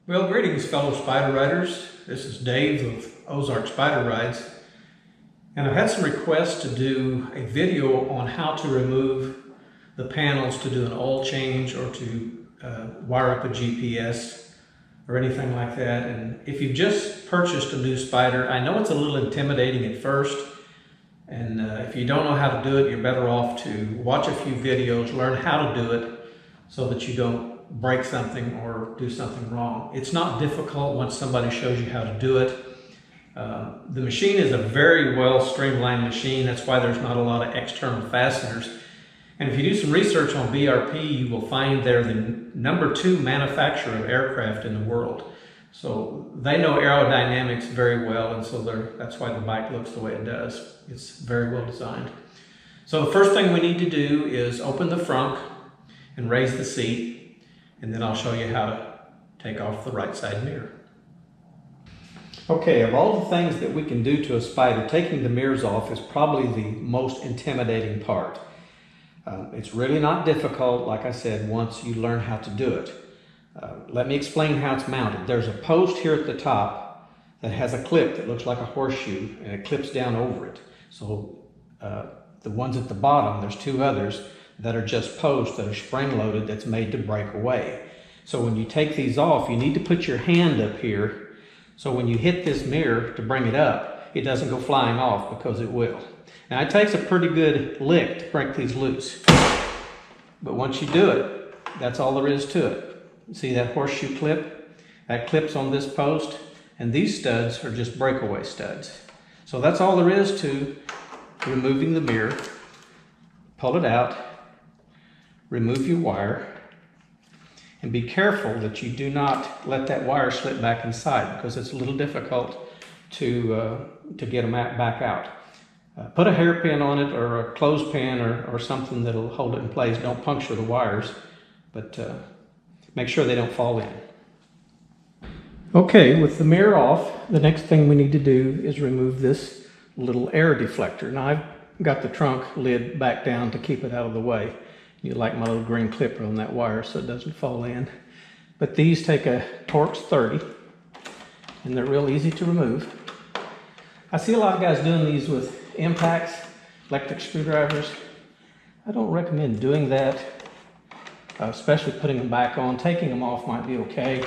Well, greetings fellow Spyder riders. This is Dave of Ozarks Spyder Rides. And I've had some requests to do a video on how to remove the panels to do an oil change or to wire up a GPS or anything like that. And if you've just purchased a new Spyder, I know it's a little intimidating at first. And if you don't know how to do it, you're better off to watch a few videos, learn how to do it so that you don't break something or do something wrong. It's not difficult once somebody shows you how to do it. The machine is a very well streamlined machine. That's why there's not a lot of external fasteners. And if you do some research on BRP, you will find they're the #2 manufacturer of aircraft in the world. So they know aerodynamics very well, and so that's why the bike looks the way it does. It's very well designed. So the first thing we need to do is open the frunk and raise the seat, and then I'll show you how to take off the right side mirror. Okay, of all the things that we can do to a Spyder, taking the mirrors off is probably the most intimidating part. It's really not difficult, like I said, once you learn how to do it. Let me explain how it's mounted. There's a post here at the top that has a clip that looks like a horseshoe, and it clips down over it. So the ones at the bottom, there's 2 others that are just posts that are spring-loaded that's made to break away. So when you take these off, you need to put your hand up here so when you hit this mirror to bring it up, it doesn't go flying off, because it will. Now it takes a pretty good lick to break these loose, but once you do it, that's all there is to it. See that horseshoe clip? That clips on this post, and these studs are just breakaway studs. So that's all there is to removing the mirror. Pull it out, remove your wire, and be careful that you do not let that wire slip back inside, because it's a little difficult to get them back out. Put a hairpin on it or a clothespin or something that'll hold it in place. Don't puncture the wires, but make sure they don't fall in. Okay, with the mirror off, the next thing we need to do is remove this little air deflector. Now I've got the trunk lid back down to keep it out of the way. You like my little green clipper on that wire so it doesn't fall in. But these take a Torx 30, and they're real easy to remove. I see a lot of guys doing these with impacts, electric screwdrivers. I don't recommend doing that, especially putting them back on. Taking them off might be okay,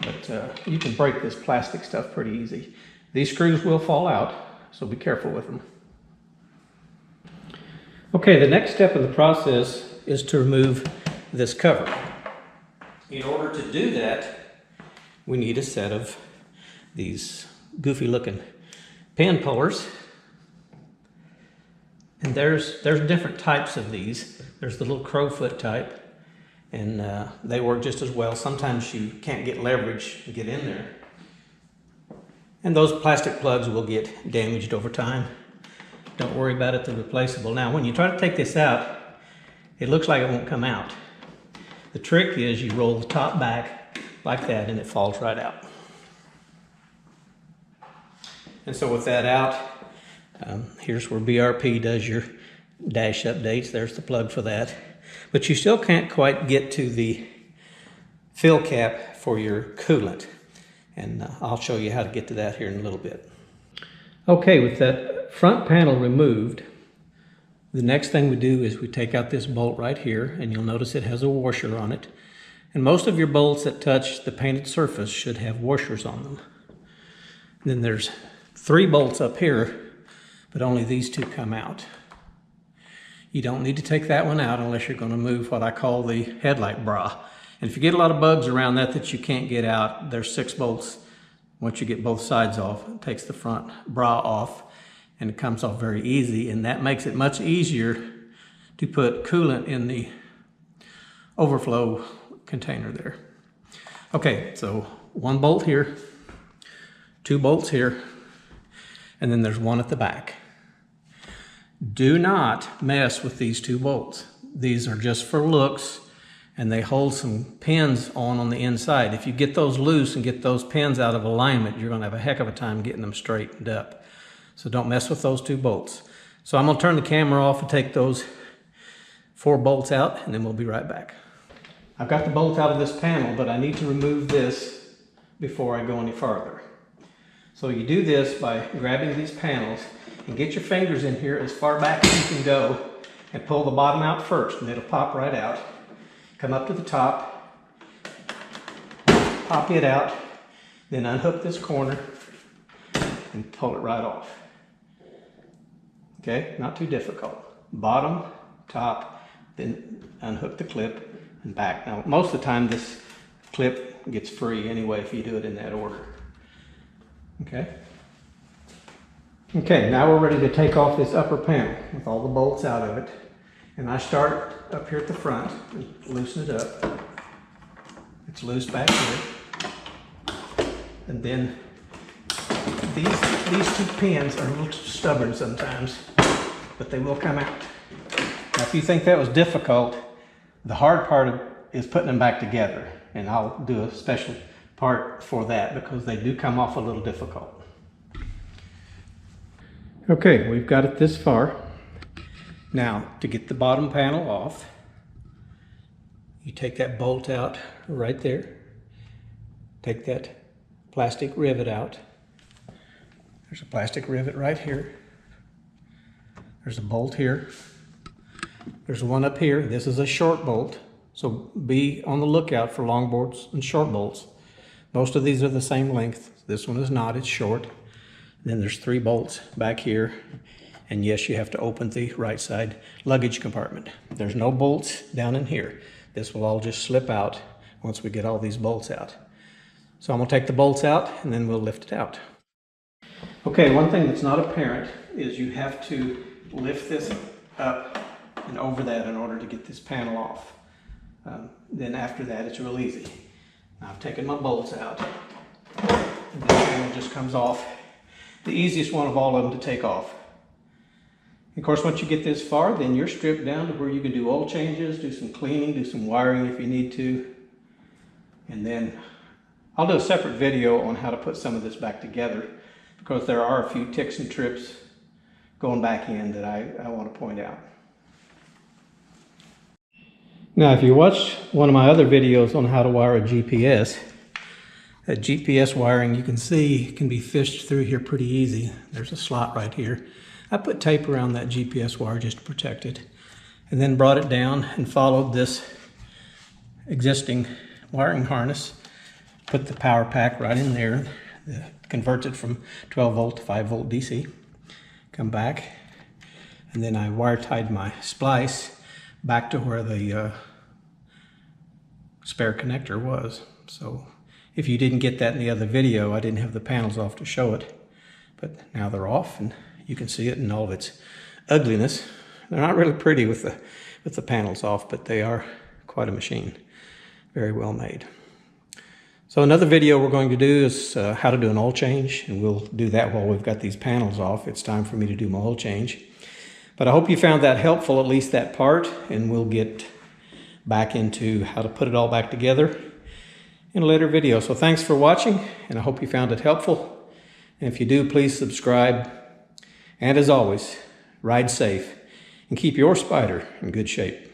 but you can break this plastic stuff pretty easy. These screws will fall out, so be careful with them. Okay, the next step in the process is to remove this cover. In order to do that, we need a set of these goofy looking pin pullers. And there's different types of these. There's the little crowfoot type, and they work just as well. Sometimes you can't get leverage to get in there. And those plastic plugs will get damaged over time. Don't worry about it, they're replaceable. Now, when you try to take this out, it looks like it won't come out. The trick is you roll the top back like that, and it falls right out. And so with that out, here's where BRP does your dash updates. There's the plug for that. But you still can't quite get to the fill cap for your coolant. And I'll show you how to get to that here in a little bit. Okay, with that front panel removed, the next thing we do is we take out this bolt right here, and you'll notice it has a washer on it. And most of your bolts that touch the painted surface should have washers on them. And then there's 3 bolts up here, but only these 2 come out. You don't need to take that one out unless you're going to move what I call the headlight bra. And if you get a lot of bugs around that you can't get out, there's 6 bolts. Once you get both sides off, it takes the front bra off, and it comes off very easy, and that makes it much easier to put coolant in the overflow container there. Okay, so 1 bolt here, 2 bolts here, and then there's 1 at the back. Do not mess with these 2 bolts. These are just for looks, and they hold some pins on the inside. If you get those loose and get those pins out of alignment, you're gonna have a heck of a time getting them straightened up. So don't mess with those 2 bolts. So I'm gonna turn the camera off and take those 4 bolts out, and then we'll be right back. I've got the bolt out of this panel, but I need to remove this before I go any farther. So you do this by grabbing these panels and get your fingers in here as far back as you can go and pull the bottom out first, and it'll pop right out. Come up to the top, pop it out, then unhook this corner and pull it right off. Okay, not too difficult. Bottom, top, then unhook the clip and back. Now, most of the time this clip gets free anyway if you do it in that order. Okay. Okay, now we're ready to take off this upper panel with all the bolts out of it. And I start up here at the front and loosen it up. It's loose back here. And then these two pins are a little stubborn sometimes, but they will come out. Now, if you think that was difficult, the hard part is putting them back together. And I'll do a special part for that because they do come off a little difficult. Okay, we've got it this far. Now, to get the bottom panel off, you take that bolt out right there. Take that plastic rivet out. There's a plastic rivet right here. There's a bolt here. There's one up here. This is a short bolt, so be on the lookout for long bolts and short bolts. Most of these are the same length. This one is not, it's short. Then there's 3 bolts back here. And yes, you have to open the right side luggage compartment. There's no bolts down in here. This will all just slip out once we get all these bolts out. So I'm gonna take the bolts out and then we'll lift it out. Okay, one thing that's not apparent is you have to lift this up and over that in order to get this panel off. Then after that, it's real easy. Now I've taken my bolts out. And this panel just comes off. The easiest one of all of them to take off. Of course, once you get this far, then you're stripped down to where you can do oil changes, do some cleaning, do some wiring if you need to. And then I'll do a separate video on how to put some of this back together because there are a few ticks and trips going back in that I want to point out. Now, if you watch one of my other videos on how to wire a GPS, that GPS wiring you can see can be fished through here pretty easy. There's a slot right here. I put tape around that GPS wire just to protect it, and then brought it down and followed this existing wiring harness, put the power pack right in there, converts it from 12 volt to 5 volt DC, come back, and then I wire tied my splice back to where the spare connector was. So if you didn't get that in the other video, I didn't have the panels off to show it, but now they're off and you can see it in all of its ugliness. They're not really pretty with the panels off, but they are quite a machine. Very well made. So another video we're going to do is how to do an oil change, and we'll do that while we've got these panels off. It's time for me to do my oil change. But I hope you found that helpful, at least that part, and we'll get back into how to put it all back together in a later video. So thanks for watching, and I hope you found it helpful. And if you do, please subscribe. And as always, ride safe and keep your Spyder in good shape.